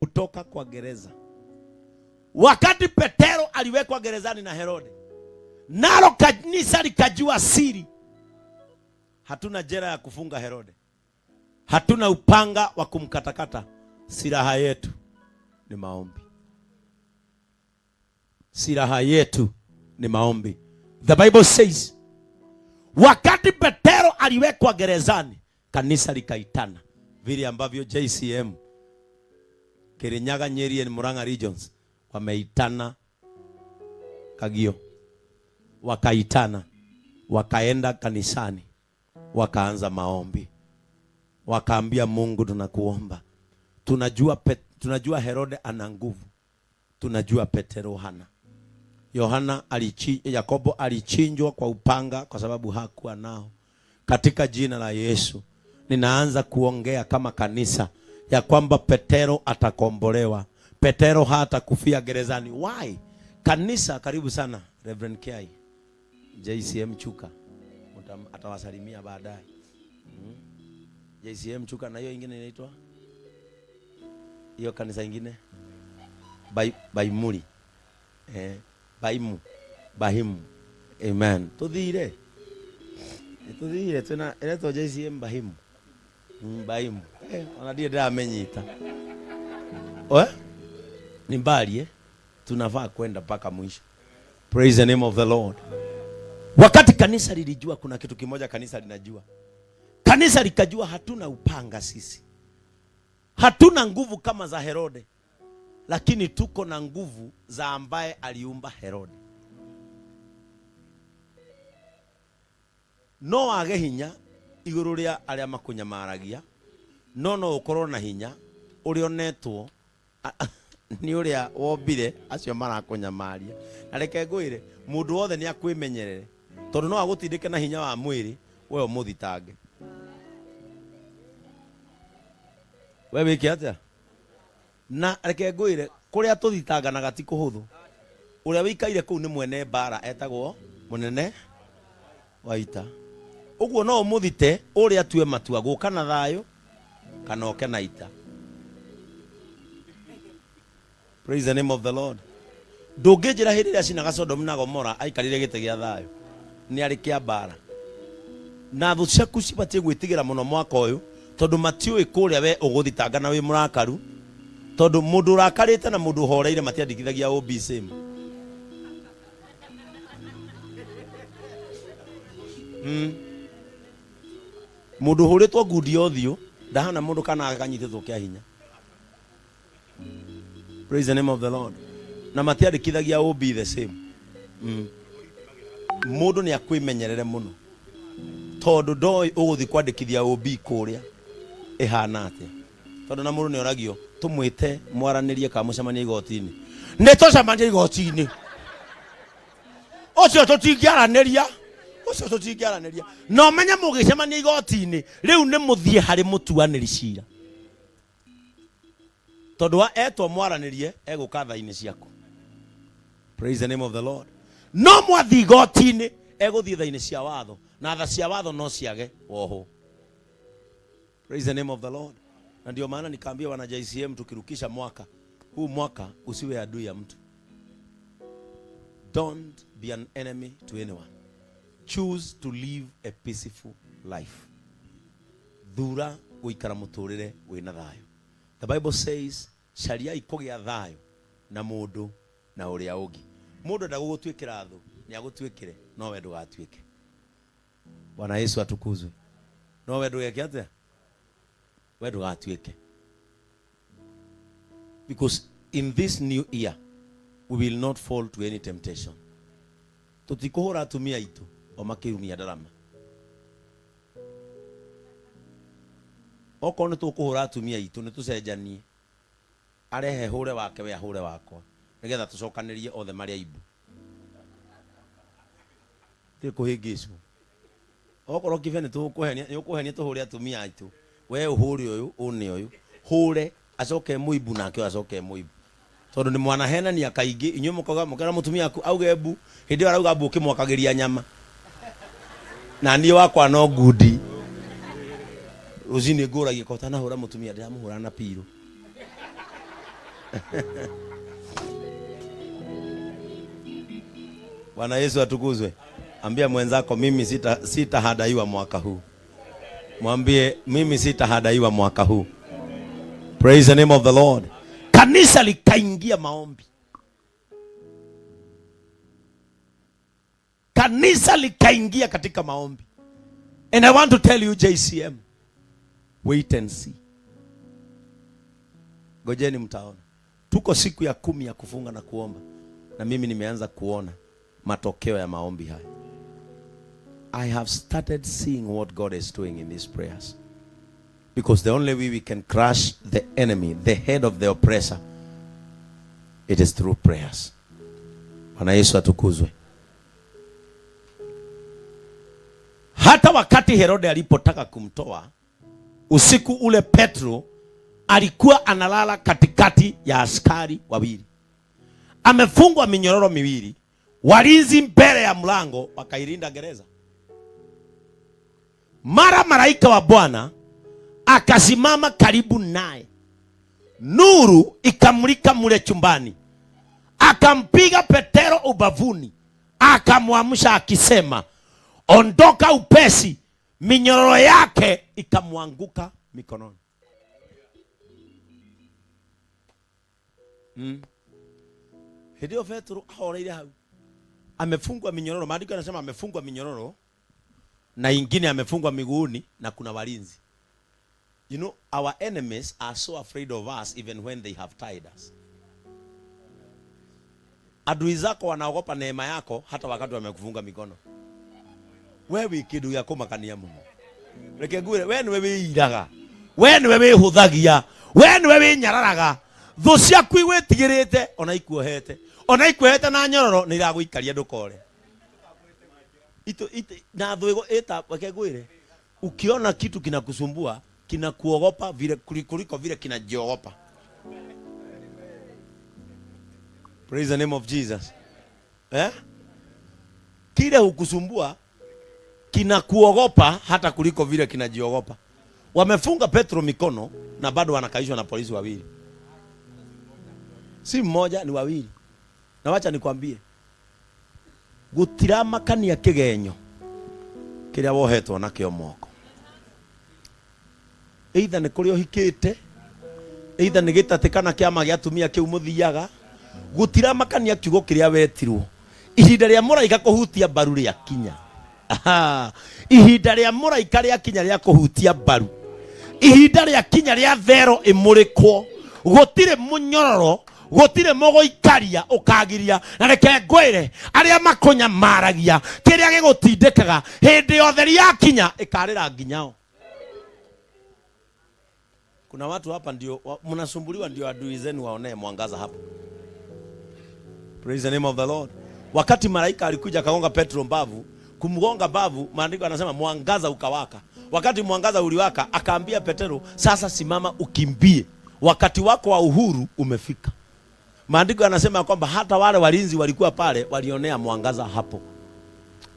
kutoka kwa gereza. Wakati Petero aliwekwa gerezani na Herode, nalo kanisa likajua siri. Hatuna jela ya kufunga Herode, hatuna upanga wa kumkatakata. Silaha yetu ni maombi. Silaha yetu ni maombi. The Bible says, wakati Petero aliwekwa gerezani, kanisa likaitana, vile ambavyo JCM Kirinyaga, Nyeri na Murang'a regions wameitana Kagio. Wakaitana, wakaenda kanisani, wakaanza maombi, wakaambia Mungu, tunakuomba. Tunajua Herode ana nguvu, tunajua Petero hana. Yakobo alichinjwa kwa upanga kwa sababu hakuwa nao. Katika jina la Yesu ninaanza kuongea kama kanisa ya kwamba Petero atakombolewa. Petero hata kufia gerezani. Why? Kanisa, karibu sana Reverend Kiai, JCM Chuka atawasalimia baadaye. JCM Chuka na hiyo ingine inaitwa, hiyo kanisa ingine Baimuri, Bahimu. Amen. Tudhire tena inaitwa JCM Bahimu. Bahimu. Wanadie da menyita. Ni mbali tunafaa kwenda mpaka mwisho. Praise the name of the Lord. Wakati kanisa lilijua kuna kitu kimoja kanisa linajua. Kanisa likajua hatuna upanga sisi. Hatuna nguvu kama za Herode. Lakini tuko na nguvu za ambaye aliumba Herode. No age hinya iguru ria aria makunyamaragia, no ukorwo na hinya urionetwo ni uria wombire acio marakunyamaria. Na reke ngwire mundu wothe ni akwimenyerere, tondu no agutindike na hinya wa mwiri, we umuthitange. We wiki atia? Na reke ngwire kuria tuthitanganaga ti kuhuthu. Uria wikaire kuu ni mwene bara etagwo munene wa ita. Uguo no umuthite uria tue matua guka na thayo kana oke na ita. Praise the name of the Lord. Ndungijira hindi ria cinaga Sodom na Gomora aikarire gite gia thayo, ni ari kia bara. Na thu ciaku cibatie gwitigira muno mwaka uyu, tondu matiui kuria we uguthitanga na wi murakaru. Tondu mundu rakarite na mundu horeire matiandikithagia OBC. Mundu huritwo ngundi othio ndahana mundu kana akanyitithwo kia hinya. Praise the name of the Lord. Na matiandikithagia OB the same. Mundu ni akwimenyerere muno, tondu ndoi uguthi kwandikithia OB kuria ihana atia. Tondu na mundu ni oragio tumwite mwaranirie ka mucemania igotini. Ne tucemania igotini. Ocio tutingiaraniria. No menya mugicemania igotini, riu ni muthie hari mutuaniri cira. Tondu wa etwo mwaranirie eguka thaini ciaku. Praise the name of the Lord. No mwathi igotini eguthie thaini cia watho, na tha cia watho no ciage woho. Praise the name of the Lord. Na ndio maana nikaambia wana JCM tukirukisha mwaka huu, mwaka usiwe adui ya mtu. Don't be an enemy to anyone. Choose to live a peaceful life. Thura guikara muturire wina thayo. The Bible says, sharia ikugia thayo na mundu na uria ungi. Mundu ndagugutwikira thu, ni agutwikire, no we ndugatwike. Bwana Yesu atukuzwe. No we ndugeke atia? We ndugatwike. Because in this new year we will not fall to any temptation. Tutikuhura atumia itu o makirumia darama. Oko ni tukuhura atumia itu ni tucenjanie. Arehe hure wake we hure wakwa, nigetha tucokanirie othe maria ibu. Tikuhingicwo. Oko rokive ni tukuhenia tuhure atumia itu. We uhuri uyu une uyu hure acoke muibu nake acoke muibu. Tondu ni mwana hena ni akaingi inyu mukoga mukera mutumia aku auge bu hindi arauga bu kimwakagiria nyama. Na ni wakwa no ngudi. Uzini nguragia kota na hura mutumia ndiramuhura na piro. Bwana Yesu atukuzwe. Ambia mwenzako, mimi sitahadaiwa mwaka huu. Mwambie, mimi sitahadaiwa mwaka huu. Praise the name of the Lord. Kanisa likaingia maombi. Kanisa likaingia katika maombi. And I want to tell you JCM, wait and see. Ngojeni mtaona. Tuko siku ya 10 ya kufunga na kuomba. Na mimi nimeanza kuona matokeo ya maombi haya. I have started seeing what God is doing in these prayers. Because the only way we can crush the enemy, the head of the oppressor, it is through prayers. Bwana Yesu atukuzwe. Hata wakati Herode alipotaka kumtoa, usiku ule Petro alikuwa analala katikati ya askari wawili. Amefungwa minyororo miwili. Walinzi mbele ya mlango wakailinda gereza. Mara malaika wa Bwana akasimama karibu naye. Nuru ikamulika mule chumbani. Akampiga Petero ubavuni. Akamwamsha akisema, ondoka upesi. Minyororo yake ikamwanguka mikononi. Hidio Petro ahoreire hau. Amefungwa minyororo. Maandiko yanasema amefungwa minyororo na ingine amefungwa miguuni na kuna walinzi. You know, our enemies are so afraid of us even when they have tied us. Adui zako wanaogopa neema yako hata wakati wamekufunga mikono. Wewe kidu yako makania Mungu. Reke ngure, wewe ni wewe iraga. Wewe ni wewe huthagia. Wewe ni wewe nyararaga. Thu ciaku iwetigirite ona ikuohete. Ona ikuohete na nyororo ni iraguikaria ndukore. Na thuigo eta weke ngwire. Ukiona kitu kinakusumbua, kinakuogopa vile kuliko vile kinajiogopa. Praise the name of Jesus. Kile hukusumbua kinakuogopa hata kuliko vile kinajiogopa. Wamefunga Petro mikono na bado wanakaishwa na polisi wawili. Si mmoja, ni wawili. Na wacha nikwambie, gutirama kania kigenyo kiria wohetwo na kio moko. Either ni kuri ohikite, either ni gitatikana kiama gia atumia kiu muthiaga, gutirama kania kiugo kiria wetirwo. Ihinda ria muraika kuhutia baru ria kinya. Ihinda ria muraika ria kinya ria kuhutia baru. Ihinda ria kinya ria thero imurikwo. Gutire munyororo, gutire mogo ikaria ukagiria. Na reke ngwire aria makonya maragia kiria gigutindikaga hindi yothe ria kinya ikarira nginyao. Kuna watu hapa ndio mnasumbuliwa ndio adui zenu waonee mwangaza hapo. Praise the name of the Lord. Wakati malaika alikuja kagonga Petro mbavu, kumgonga mbavu, maandiko yanasema mwangaza ukawaka. Wakati mwangaza uliwaka, akaambia Petro, sasa simama ukimbie. Wakati wako wa uhuru umefika. Maandiko yanasema kwamba hata wale walinzi walikuwa pale walionea mwangaza hapo.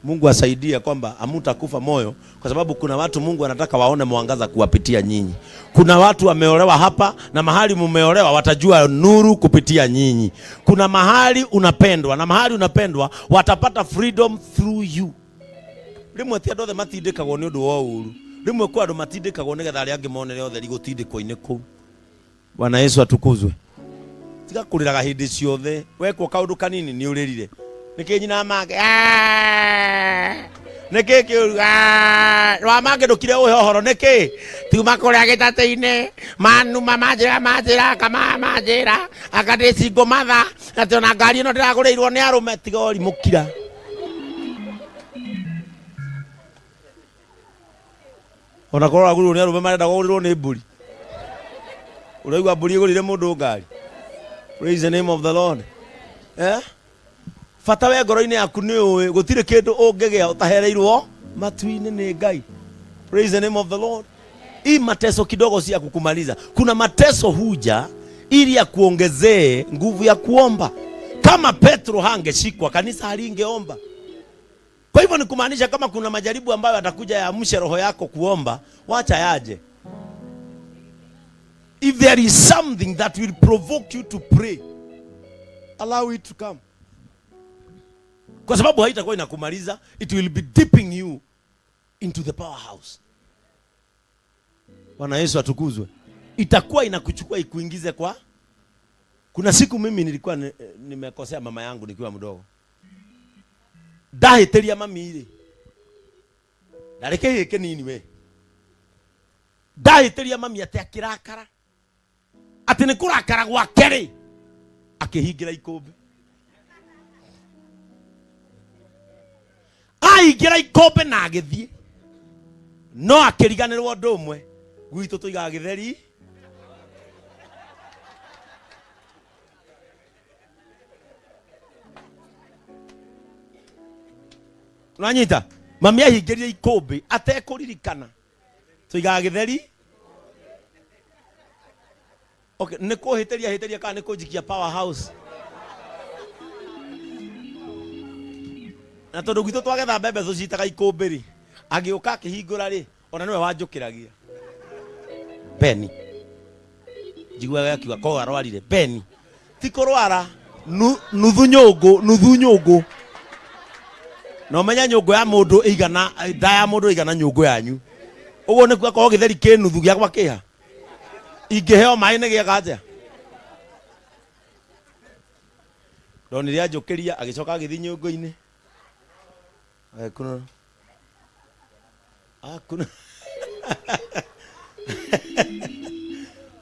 Mungu asaidie kwamba hamtakufa moyo, kwa sababu kuna watu Mungu anataka waone mwangaza kuwapitia nyinyi. Kuna watu wameolewa hapa na mahali mumeolewa watajua nuru kupitia nyinyi. Kuna mahali unapendwa na mahali unapendwa watapata freedom through you. Rimwe ti andothe matindikagwo ni undu wa uru. Rimwe kwa andu matindikagwo nigetha ari angi monere otheri gutindikwo-ini kuu. Bwana Yesu atukuzwe. Tiga kuriraga hindi ciothe. Wekwo kaundu kanini ni uririre. Niki nyina make niki kiuru rwa make ndukire uhohoro niki tuma kuria gitati-ini manu mamajira kama majira akadeci ngomatha ati ona ngari ino ndiragurirwo ni arume tiga ori mukira. Ona korwo agurwo ni arume marenda gurirwo ni mburi. Uraigwa mburi igurire mundu ngari. Praise the name of the Lord. Fata we ngoro-ini yaku ni uwe gutire kindu ungigea utahereirwo matu-ini ni Ngai. Praise the name of the Lord. Hii mateso kidogo si ya kukumaliza. Kuna mateso huja ili ya kuongezee nguvu ya kuomba. Kama Petro hangeshikwa, kanisa halingeomba. Kwa hivyo ni kumaanisha kama kuna majaribu ambayo atakuja yaamshe roho yako kuomba, wacha yaje. If there is something that will provoke you to pray, allow it to come. Kwa sababu haitakuwa inakumaliza, it will be dipping you into the powerhouse. Bwana Yesu atukuzwe. Itakuwa inakuchukua ikuingize kwa. Kuna siku mimi nilikuwa nimekosea mama yangu nikiwa mdogo. Ndaheteria mami ile. Ndareke yeke nini we. Ndaheteria mami ate akirakara. Ati ni kurakara gwa keri. Akihingira ikombe. Aingira ikombe na agithie. No akiriganirwo ndomwe. Gwitũ tuigaga githeri. Nanyita mami ahingirie ikombe atekuririkana. Tuigaga githeri. Okay, niko heteria kana niko jikia powerhouse. Na tondu gwitũ twagetha mbembe tucitaga ikombe ri. Agĩũka akĩhingũra ri, ona niwe wanjũkĩragia. Beni. Jiguaga akiuga ko arwarire Beni. Ti kũrwara nuthu nyũngũ. No menya nyũngũ ya mũndũ igana, nda ya mũndũ igana nyũngũ yanyu. Ũguo nĩ kwa gĩtheri kĩ nuthu gĩa kwa kĩha. Ingĩheo maĩ nĩ gĩa kaja. Ndonire anjũkĩria agĩcoka agĩthiĩ nyũngũ-inĩ.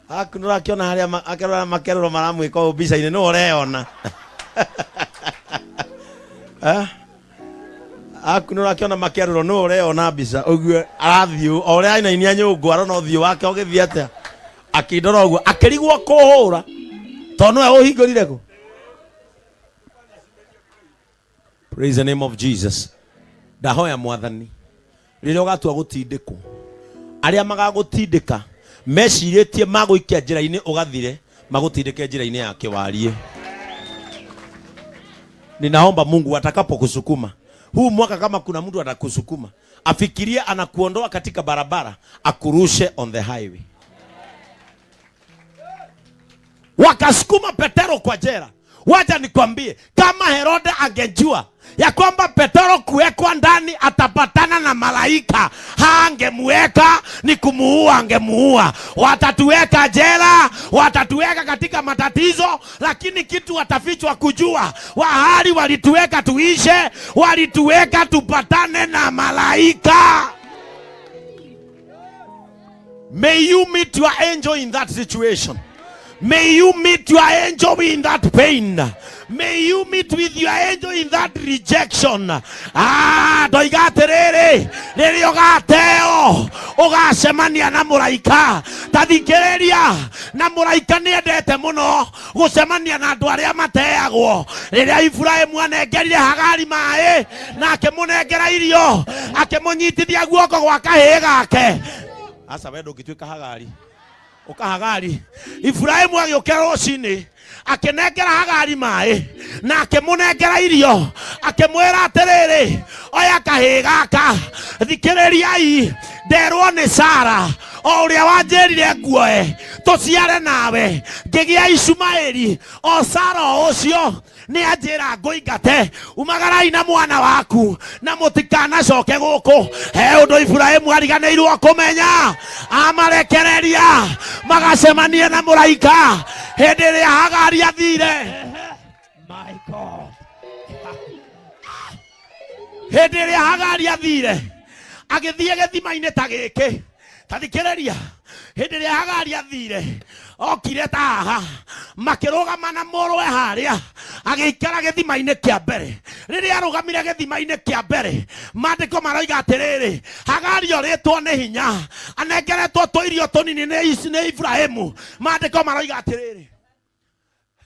Akunura akiona haria akerora makeroro maramwika mbica-inĩ no ureona. Akunura akiona makeroro no ureona mbica ũguo arathiĩ o ũrĩa ainainia nyũngũ arona ũthiũ wake ũgĩthiĩ atĩa akindora ũguo akĩrigwo kũhũra tondũ nĩwe ũhingũrire kũ. Praise the name of Jesus. Ndahoya Mwathani rĩrĩa ũgatua gũtindĩkwo arĩa magagũtindĩka mecirĩtie magũikia njĩra-inĩ ũgathire magũtindĩke njĩra-inĩ yake warie. Ninaomba Mungu atakapokusukuma huu mwaka, kama kuna mtu atakusukuma afikirie anakuondoa katika barabara akurushe on the highway. Wakasukuma Petero kwa jela. Wacha nikwambie, kama Herode angejua ya kwamba Petero kuwekwa ndani atapatana na malaika, hangemweka, ni kumuua angemuua. Watatuweka jela, watatuweka katika matatizo, lakini kitu watafichwa kujua. Wahali walituweka tuishe, walituweka tupatane na malaika. May you meet your angel in that situation. May you meet your angel in that pain. May you meet with your angel in that rejection. Doigaterere rĩrĩa ũgateo ũgacemania na mũraika. Tathikĩrĩria, na mũraika nĩendete mũno gũcemania na andũ arĩa mateagwo. Rĩrĩa Ibrahimu anengerire Hagari maĩ na akĩmũnengera irio, akĩmũnyitithia guoko gwa kahĩĩ gake. Asa wewe ndũngĩtuĩka Hagari. Hagari Ibrahimu agĩũkĩra rũcinĩ akĩnengera Hagari maĩ na akĩmũnengera irio, akĩmwĩra atĩrĩrĩ, oya kahĩĩ gaka. Thikĩrĩriai, nderwo nĩ Sara o ũrĩa wanjĩrire nguoe tũciare nawe ngĩgĩa Ishumaeli. O Sara ũcio nĩ anjĩra ngũingate, umagarai na mwana waku na mũtikanacoke gũkũ. He ũndũ Ibrahimu ariganĩirwo kũmenya, amarekereria magacemanie na mũraika. Hĩndĩ ĩrĩa Hagari athire, my God, hĩndĩ ĩrĩa Hagari athire agĩthiĩ gĩthima-inĩ ta gĩkĩ. Tathikĩrĩria, hĩndĩ ĩrĩa Hagari athire okire ta haha, makĩrũgama na mũrũwe harĩa agĩikara gĩthima-inĩ kĩa mbere. Rĩrĩa arũgamire gĩthima-inĩ kĩa mbere, maandĩko maroiga atĩrĩrĩ, Hagari orĩtwo nĩ hinya, anengeretwo tũirio tũnini nĩ Ibrahimu. Maandĩko maroiga atĩrĩrĩ,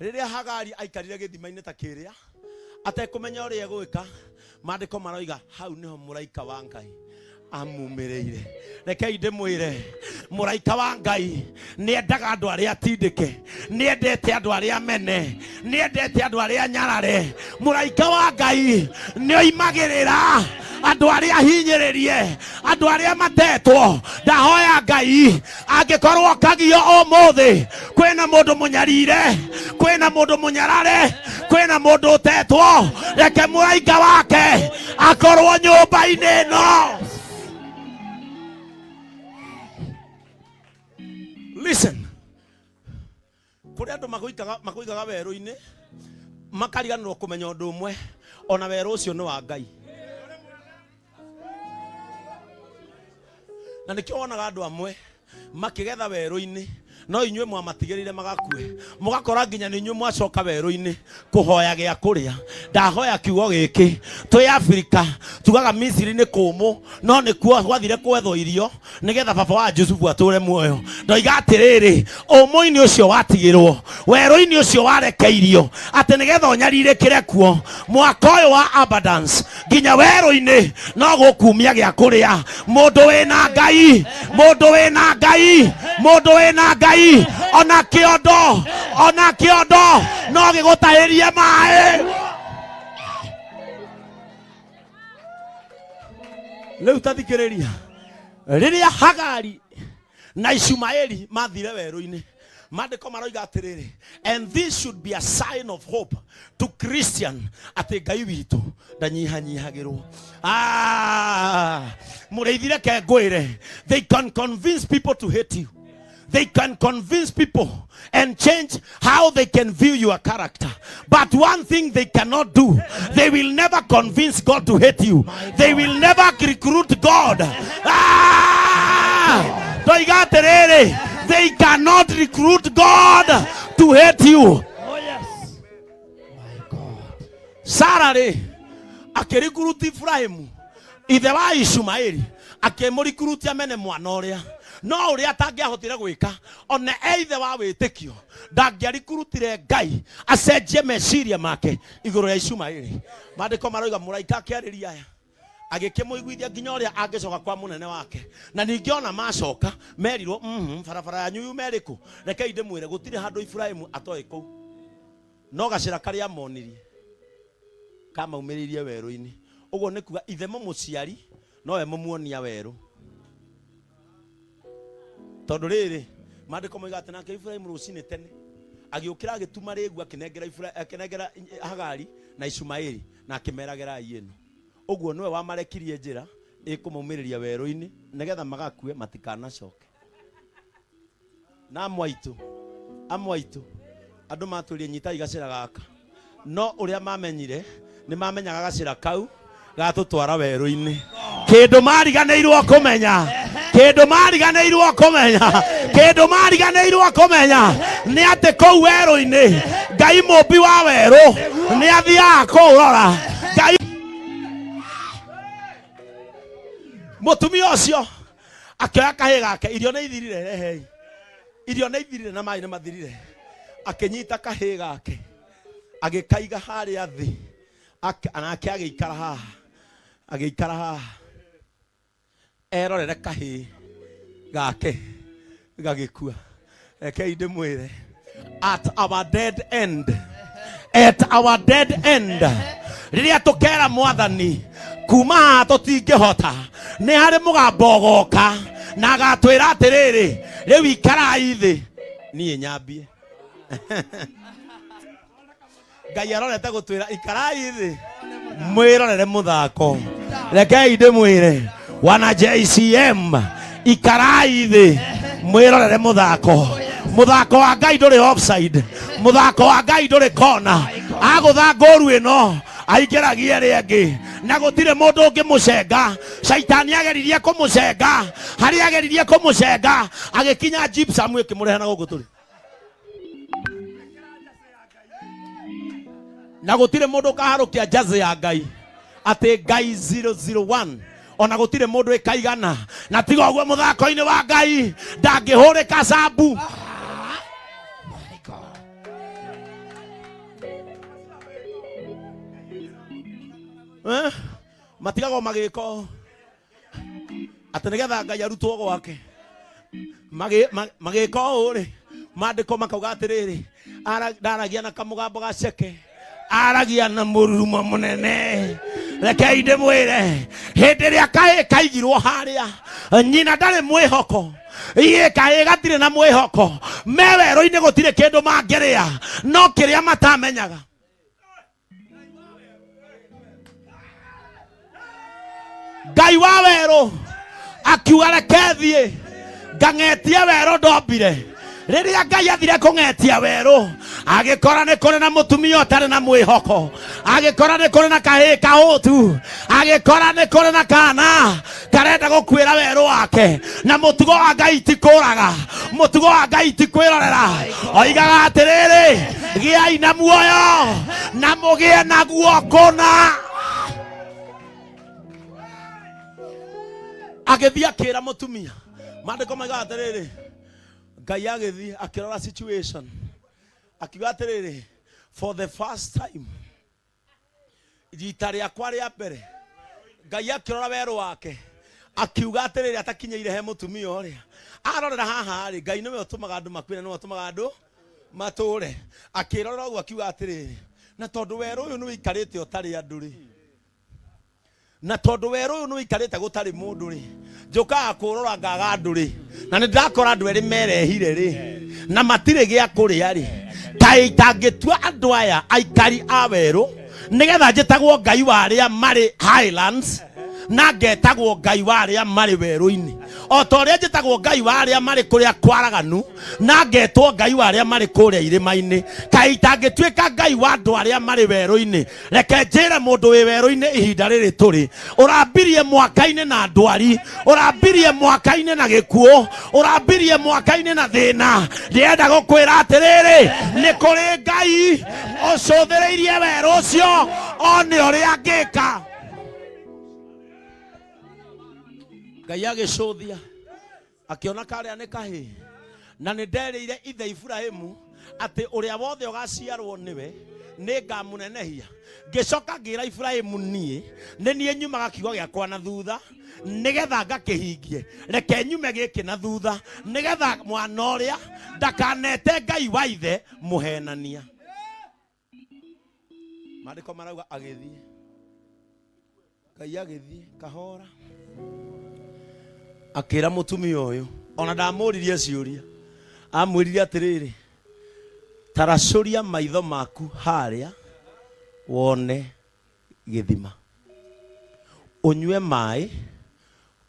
rĩrĩa Hagari aikarire gĩthima-inĩ ta kĩrĩa atekũmenya ũrĩa egwĩka, maandĩko maroiga hau nĩho mũraika wa Ngai amumĩrĩire. Rekei ndĩmwĩre, mũraika wa Ngai nĩendaga andũ arĩa atindĩke, nĩendete andũ arĩa mene, nĩendete andũ arĩa nyarare. Mũraika wa Ngai nĩoimagĩrĩra andu aria hinyiririe, andu aria matetwo, ndahoya Ngai angikorwo kagio umuthi, kwina mundu munyarire, kwina mundu munyarare, kwina mundu utetwo, reke muraika wake akorwo nyumba-ini ino. Listen, kuri andu makuikaga weru-ini makariganirwo kumenya undu umwe, ona weru ucio ni wa Ngai. Na nikio wonaga andu amwe makigetha weru-ini, no inywe mwamatigirire magakue, mugakora nginya ni inywe mwacoka weru-ini kuhoya gia kuria. Ndahoya kiugo giki, twi Afrika tugaga Misiri ni kumu, no ni kuo gwathire kwetho irio nigetha baba wa Jusufu ature muoyo. Ndoiga atiriri, umuini ucio watigirwo, weru-ini ucio warekeirio, ati nigetha unyarire kire kuo mwaka uyu wa abundance, nginya weru-ini no gukumia gia kuria. Mundu wina Ngai, mundu wina Ngai, mundu wina Ngai, ona kiondo no gigutahirie mai. Leu tathikiriria, riria Hagari na Ishumaeli mathire weru-ini, Mandiko maroiga atiriri, and this should be a sign of hope to Christian, ati Ngai witu ndanyihanyihagirwo. Mureithire ke ngwire, they can convince people to hate you. They can convince people and change how they can view your character. But one thing they cannot do, they will never convince God to hate you. They will never recruit God. They cannot recruit God to hate you. Oh yes. My God. Sarah akirikuruti Efraimu, ithe wa Ishumaeli, akimurikuruti amene mwana uria. No uria atangiahotire gwika, ona eithe wa witikio ndangiarikurutire Ngai acenjie meciria make iguru ya Ishumaeli. Mandiko maroiga muraika akiariria aya agikimuiguithia nginya uria angicoka kwa munene wake, na ningiona macoka merirwo barabara yanyu yumeriku, rekei ndimwire gutire handu Efraimu atoi kuu, no gacira karia monirie kama umiririe weru-ini. Uguo ni kuga ithe mumuciari nowe mumuonia weru. Tondu riri Mandiko moiga ati nake Efraimu rucini tene agiukira agituma rigu akinengera Hagari na Ishumaeli na akimeragira ino. Uguo niwe wamarekirie njira ikumumiriria weru-ini nigetha magakue matikanacoke. Na amwaitu andu maturie nyita igacira gaka, no uria mamenyire ni mamenyaga gacira kau gatutwara weru-ini. Kindu mariganeirwo kumenya, kindu mariganeirwo kumenya ni ati kou weru-ini Ngai mumbi wa weru ni athiaga kurora. Ngai mutumia ucio akioya kahi gake, irio ni ithirire, rehei irio ni ithirire na mai ni mathirire, akinyita kahi gake agikaiga haria thi, anake agikara haha erorere kahi gake gagikua. Rekei ndimwire, at our dead end riria tukera Mwathani kuma tutingihota, ni hari mugambo goka na agatwira atiriri, riu ikarai thi nie nyambie. Ngai arorete gutwira ikarai thi mwirorere muthako. Rekei ndimwire, wana JCM ikarai thi mwirorere muthako. Muthako wa Ngai nduri offside, muthako wa Ngai nduri kona. Agutha ngoru ino aingiragie ringi na gutire mundu ungimucenga. Shaitani ageririe kumucenga, hari ageririe kumucenga, agikinya gypsum ikimurehana guku turi, na gutire mundu kaharukia jazi ya Ngai ati Ngai 001. Ona gutire mundu ikaigana, na tiga uguo muthako-ini wa Ngai ndangihurika sambu. Matigago magiko ati nigetha Ngai arutwo gwake magiko uri. Mandiko makauga atiriri, ndaragia na kamugambo gaceke, aragia na mururumo munene, Rekei ndimwire hindi ria kaĩ kaigirwo haria nyina ndarĩ mwĩhoko iye kaĩ gatirĩ na mwĩhoko me werũ-inĩ gũtirĩ kĩndũ mangĩrĩa no kĩrĩa matamenyaga Ngai wa werũ akiuga reke thiĩ ngang'etie werũ ndombire rĩrĩa Ngai athire kũng'etia werũ agĩkora nĩ kũrĩ na mũtumia ũtarĩ na mwĩhoko agĩkora nĩ kũrĩ na kahĩĩ kaũtu agĩkora nĩ kũrĩ na kana karenda gũkuĩra werũ wake na mũtugo wa Ngai ti kũraga mũtugo wa Ngai ti kwĩrorera oigaga atĩrĩrĩ gĩai na muoyo na mũgĩe naguo kũna agĩthiĩ akĩra mũtumia maandĩko maigaga atĩrĩrĩ Ngai agĩthiĩ akĩrora situation akiuga atĩrĩrĩ for the first time rita rĩakwa rĩa mbere Ngai akĩrora werũ wake akiuga atĩrĩrĩ atakinyĩire he mũtumia ũrĩa arorera haha rĩ Ngai nĩwe ũtũmaga andũ makwĩre nĩwe ũtũmaga andũ matũre akĩrora ũguo akiuga atĩrĩrĩ na tondũ werũ ũyũ nĩ wĩikarĩte ũtarĩ andũ rĩ na tondũ werũ ũyũ nĩ wĩikarĩte gũtarĩ mũndũ rĩ njokaga kũrora ngaga andũ rĩ na nĩ ndakora andũ erĩ merehire rĩ na matirĩ gĩa kũrĩa rĩ kaĩ itangĩtua andũ aya aikari a werũ nĩgetha njĩtagwo Ngai wa arĩa marĩ Highlands na ngetagwo Ngai wa arĩa marĩ werũ-inĩ o ta ũrĩa njĩtagwo Ngai wa arĩa marĩ kũrĩa kwaraganu na ngetwo Ngai wa arĩa marĩ kũrĩa irĩma-inĩ kaĩ itangĩtuĩka Ngai wa andũ arĩa marĩ werũ-inĩ reke njĩre mũndũ wĩ werũ-inĩ ihinda rĩrĩ tũrĩ ũrambirie mwaka-inĩ na ndwari ũrambirie mwaka-inĩ na gĩkuũ ũrambirie mwaka-inĩ na thĩna ndĩrenda gũkwĩra atĩrĩrĩ nĩ kũrĩ Ngai ũcũthĩrĩirie werũ ũcio one ũrĩa angĩka Ngai agĩcũthia akĩona karĩa nĩ kahĩĩ na nĩ nderĩire ithe Ibrahimu atĩ ũrĩa wothe ũgaciarwo nĩwe nĩ ngamũnenehia ngĩcoka ngĩra Ibrahimu niĩ nĩ niĩ nyumaga kiugo gĩakwa na thutha nĩgetha ngakĩhingie reke nyume gĩkĩ na thutha nĩgetha mwana ũrĩa ndakanete Ngai wa ithe mũhenania maandĩko marauga agĩthiĩ Ngai agĩthiĩ kahora akĩra mũtumia ũyũ ona ndamũririe ciũria amwĩrire atĩrĩrĩ taracũria maitho maku harĩa wone gĩthima ũnyue maĩ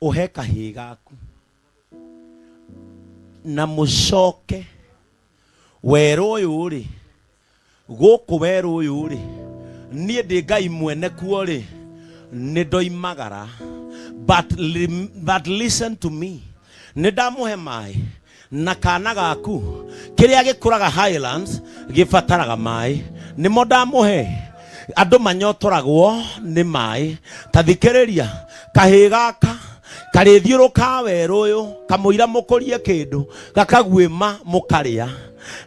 ũhe kahĩĩ gaku na mũcoke werũ ũyũ rĩ gũkũ werũ ũyũ rĩ niĩ ndĩ Ngai mwene kuo rĩ nĩ ndoimagara but listen to me nĩndamũhe maĩ na kana gaku kĩrĩa gĩkũraga Highlands gĩbataraga maĩ nĩmo ndamũhe andũ manyotoragwo nĩ maĩ ta thikĩrĩria kahĩĩ gaka karĩthiũrũka werũ ũyũ kamũira mũkũrie kĩndũ gakaguĩma mũkarĩa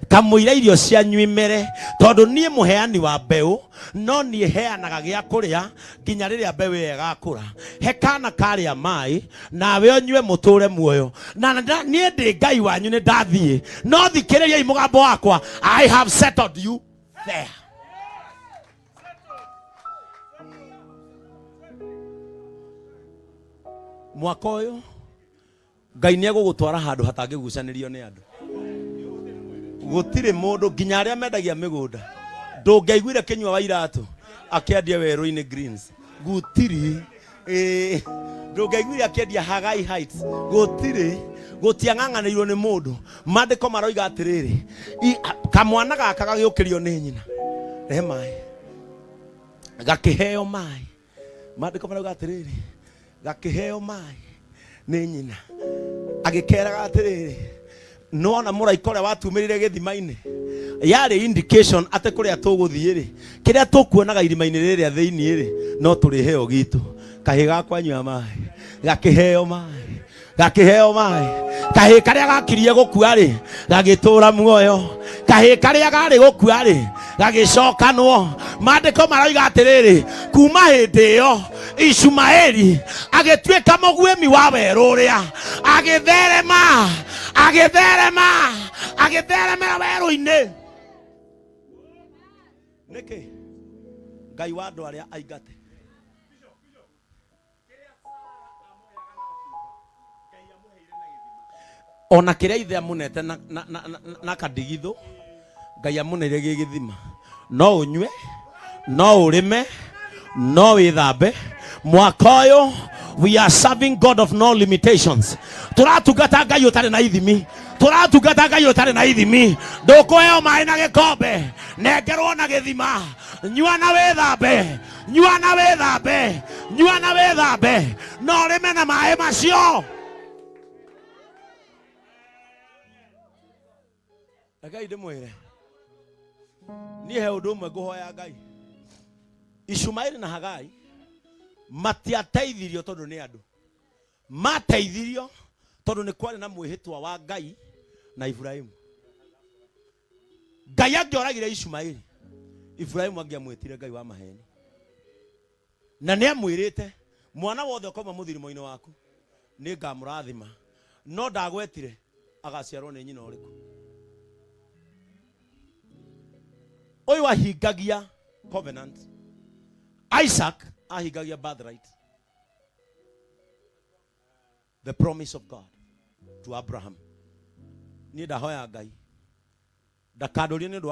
kamũira irio cianyu imere tondũ niĩ mũheani wa mbeũ no niĩ heanaga gĩa kũrĩa nginya rĩrĩa mbeũ ĩyo ĩgakũra he kana karĩa maĩ nawe ũnyue mũtũre muoyo na niĩ ndĩ Ngai wanyu nĩ ndathiĩ no thikĩrĩriai mũgambo wakwa I have settled you there mwaka ũyũ Ngai nĩ egũgũtwara handũ hatangĩgucanĩrio nĩ andũ gũtirĩ mũndũ nginya arĩa mendagia mĩgũnda ndũngĩaiguire Kĩnyua wa iratũ akĩendia werũ-inĩ Greens gũtirĩ ndũngĩaiguire akĩendia Hagai Heights gũtiang'ang'anĩirwo nĩ mũndũ maandĩko maroiga atĩrĩrĩ kamwana gaka gagĩũkĩrio nĩ nyina rehe maĩ gakĩheo maĩ maandĩko maroiga atĩrĩrĩ gakĩheo maĩ nĩ nyina agĩkeraga atĩrĩrĩ nona mũraika ũrĩa watumĩrire gĩthima-inĩ yarĩ indication atĩ kũrĩa tũgũthiĩ rĩ kĩrĩa tũkuonaga irima-inĩ rĩrĩa thĩiniĩ rĩ no tũrĩheo gitu kahĩĩ gakwa nyua maĩ gakĩheo maĩ kahĩĩ karĩa gakirie gũkua rĩ gagĩtũra muoyo kahĩĩ karĩa garĩ gũkua rĩ gagĩcokanwo maandĩko maroiga atĩrĩrĩ kuma hĩndĩ ĩyo Ishumaeli agĩtuĩka mũguĩmi wa werũ ũrĩa agĩtheremera werũ-inĩ nĩkĩ Ngai wa andũ arĩa aingate ona kiria ithe amunete na kadigitho Ngai amunere gigithima no unywe no urime no withambe mwaka uyu we are serving God of no limitations. Turatungata Ngai utari na ithimi, turatungata Ngai utari na ithimi. Ndukuheo mai na gikombe nengerwo na githima, nyua na withambe, nyua na withambe, nyua na withambe, no rime na mai macio. Ngai ndimwire ni he undu umwe nguhoya Ngai. Ishumaeli na Hagai matiateithirio tondu ni andu, mateithirio tondu ni kwari na mwihitwa wa Ngai na Ibrahimu. Ngai angioragire Ishumaeli, Ibrahimu angiamwitire Ngai wa maheni, na ni amwirite mwana wothe ukoma muthirimo-ini waku ni ngamurathima, no ndagwetire agaciarwo ni nyina uriku. Oyu ahingagia covenant, Isaac ahingagia birthright, the promise of God to Abraham. Ni ndahoya Ngai ndakandurie ni ndu